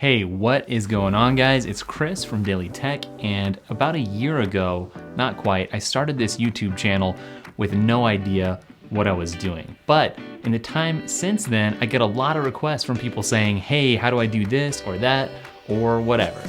Hey, what is going on, guys? It's Chris from Daily Tech, and about a year ago, not quite, I started this YouTube channel with no idea what I was doing. But in the time since then, I get a lot of requests from people saying, hey, how do I do this or that or whatever?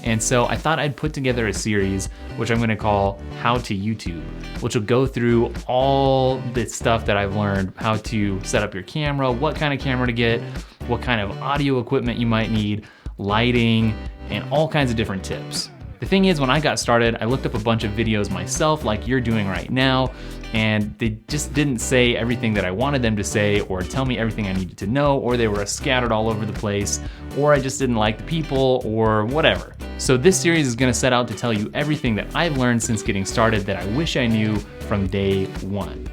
And so I thought I'd put together a series, which I'm gonna call How to YouTube, which will go through all the stuff that I've learned, how to set up your camera, what kind of camera to get, what kind of audio equipment you might need, lighting, and all kinds of different tips. The thing is, when I got started, I looked up a bunch of videos myself like you're doing right now, and they just didn't say everything that I wanted them to say or tell me everything I needed to know, or they were scattered all over the place, or I just didn't like the people, or whatever. So this series is gonna set out to tell you everything that I've learned since getting started that I wish I knew from day one.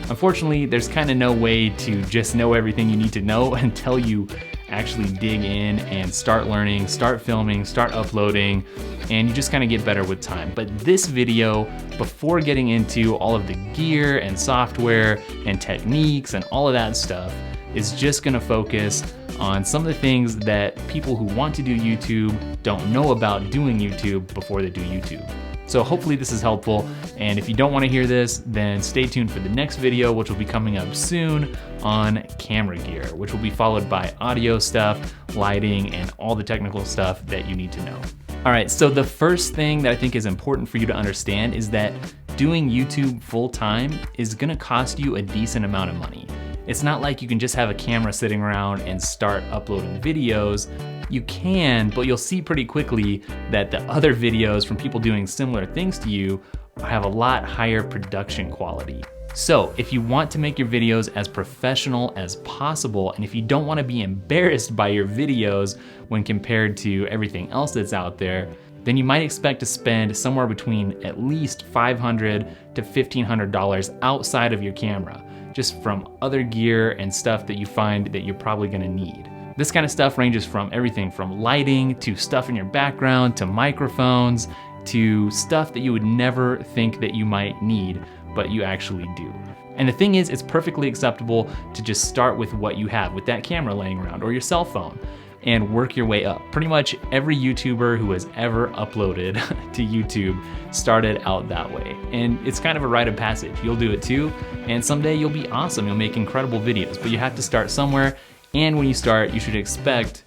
Unfortunately, there's kind of no way to just know everything you need to know until you actually dig in and start learning, start filming, start uploading, and you just kind of get better with time. But this video, before getting into all of the gear and software and techniques and all of that stuff, is just gonna focus on some of the things that people who want to do YouTube don't know about doing YouTube before they do YouTube. So hopefully this is helpful, and if you don't want to hear this, then stay tuned for the next video, which will be coming up soon on camera gear, which will be followed by audio stuff, lighting, and all the technical stuff that you need to know. All right, so the first thing that I think is important for you to understand is that doing YouTube full-time is gonna cost you a decent amount of money. It's not like you can just have a camera sitting around and start uploading videos. You can, but you'll see pretty quickly that the other videos from people doing similar things to you have a lot higher production quality. So if you want to make your videos as professional as possible, and if you don't want to be embarrassed by your videos when compared to everything else that's out there, then you might expect to spend somewhere between at least $500 to $1,500 outside of your camera, just from other gear and stuff that you find that you're probably gonna need. This kind of stuff ranges from everything from lighting to stuff in your background to microphones to stuff that you would never think that you might need, but you actually do. And the thing is, it's perfectly acceptable to just start with what you have, with that camera laying around or your cell phone, and work your way up. Pretty much every YouTuber who has ever uploaded to YouTube started out that way. And it's kind of a rite of passage. You'll do it too, and someday you'll be awesome. You'll make incredible videos, but you have to start somewhere. And when you start, you should expect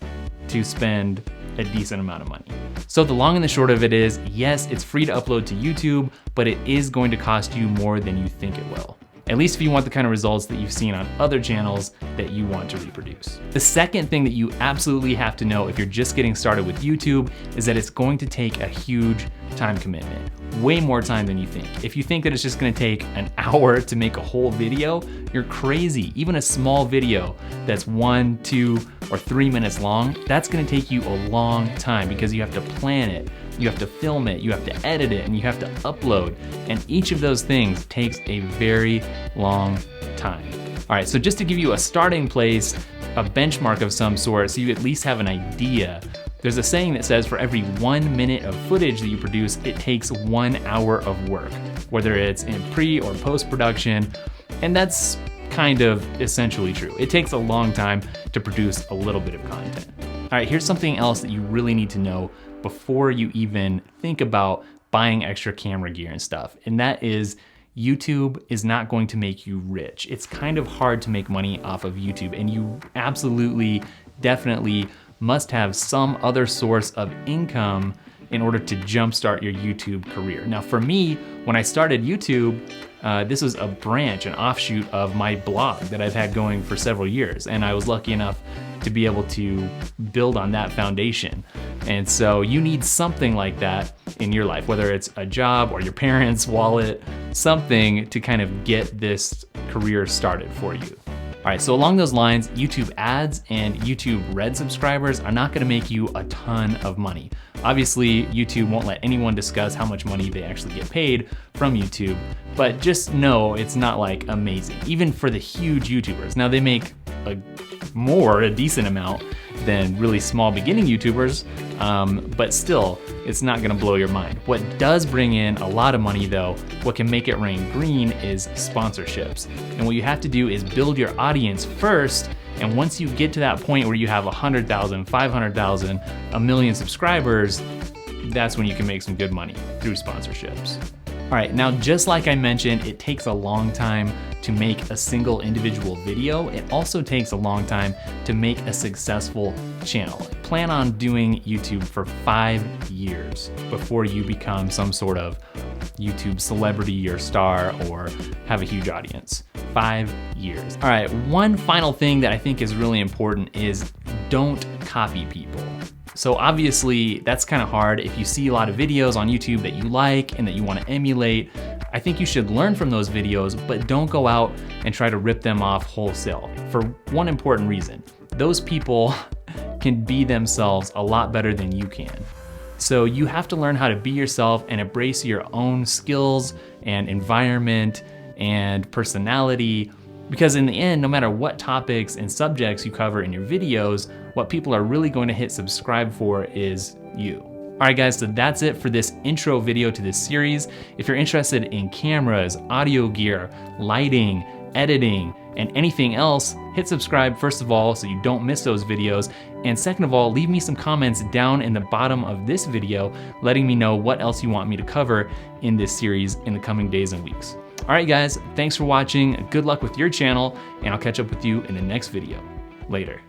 to spend a decent amount of money. So the long and the short of it is, yes, it's free to upload to YouTube, but it is going to cost you more than you think it will. At least if you want the kind of results that you've seen on other channels that you want to reproduce. The second thing that you absolutely have to know if you're just getting started with YouTube is that it's going to take a huge time commitment. Way more time than you think. If you think that it's just gonna take an hour to make a whole video, you're crazy. Even a small video that's 1, 2, or 3 minutes long, that's gonna take you a long time because you have to plan it, you have to film it, you have to edit it, and you have to upload. And each of those things takes a very long time. All right, so just to give you a starting place, a benchmark of some sort, so you at least have an idea, there's a saying that says for every 1 minute of footage that you produce, it takes 1 hour of work, whether it's in pre or post-production, and that's kind of essentially true. It takes a long time to produce a little bit of content. All right, here's something else that you really need to know before you even think about buying extra camera gear and stuff, and that is YouTube is not going to make you rich. It's kind of hard to make money off of YouTube, and you absolutely, definitely must have some other source of income in order to jumpstart your YouTube career. Now for me, when I started YouTube, this was a branch, an offshoot of my blog that I've had going for several years, and I was lucky enough to be able to build on that foundation. And so you need something like that in your life, whether it's a job or your parents' wallet, something to kind of get this career started for you. All right, so along those lines, YouTube ads and YouTube Red subscribers are not gonna make you a ton of money. Obviously, YouTube won't let anyone discuss how much money they actually get paid from YouTube, but just know it's not like amazing, even for the huge YouTubers. Now they make a decent amount than really small beginning YouTubers, but still, it's not gonna blow your mind. What does bring in a lot of money though, what can make it rain green is sponsorships. And what you have to do is build your audience first And once you get to that point where you have 100,000, 500,000, a million subscribers, that's when you can make some good money through sponsorships. All right, now just like I mentioned, it takes a long time to make a single individual video. It also takes a long time to make a successful channel. Plan on doing YouTube for 5 years before you become some sort of YouTube celebrity or star or have a huge audience. 5 years. All right, one final thing that I think is really important is don't copy people. So obviously that's kind of hard. If you see a lot of videos on YouTube that you like and that you want to emulate, I think you should learn from those videos, but don't go out and try to rip them off wholesale for one important reason. Those people can be themselves a lot better than you can. So you have to learn how to be yourself and embrace your own skills and environment and personality, because in the end, no matter what topics and subjects you cover in your videos, what people are really going to hit subscribe for is you. All right guys, so that's it for this intro video to this series. If you're interested in cameras, audio gear, lighting, editing, and anything else, hit subscribe first of all so you don't miss those videos. And second of all, leave me some comments down in the bottom of this video letting me know what else you want me to cover in this series in the coming days and weeks. All right guys, thanks for watching, good luck with your channel, and I'll catch up with you in the next video. Later.